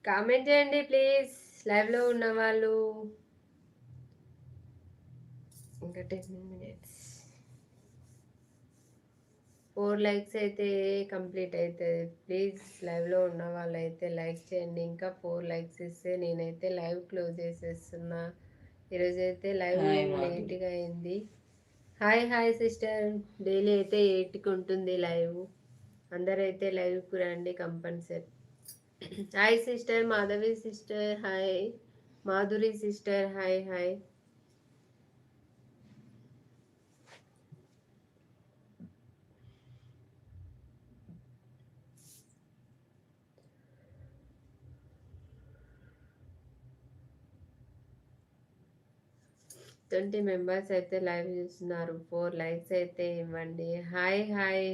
Comment చేయండి please. లైవ్లో ఉన్న వాళ్ళు. ఇంకా 10 minutes. 4 likes అయితే కంప్లీట్ అవుతుంది. ప్లీజ్ లైవ్లో ఉన్న వాళ్ళైతే లైక్ చేయండి. ఇంకా 4 likes ఇస్తే నేనైతే లైవ్ క్లోజ్ చేసేస్తున్నా. ఈరోజైతే లైవ్ హాయ్ మాధురి. లేట్గా అయింది. Hi hi sister. డైలీ అయితే 8కి ఉంటుంది లైవ్. అందరైతే లైవ్కి రండి compulsory. Hi sister Madhavi sister, hi Madhuri sister, hi hi. Twenty members అయితే లైవ్ చూస్తున్నారు. 4 likes అయితే ఇవ్వండి. Hi hi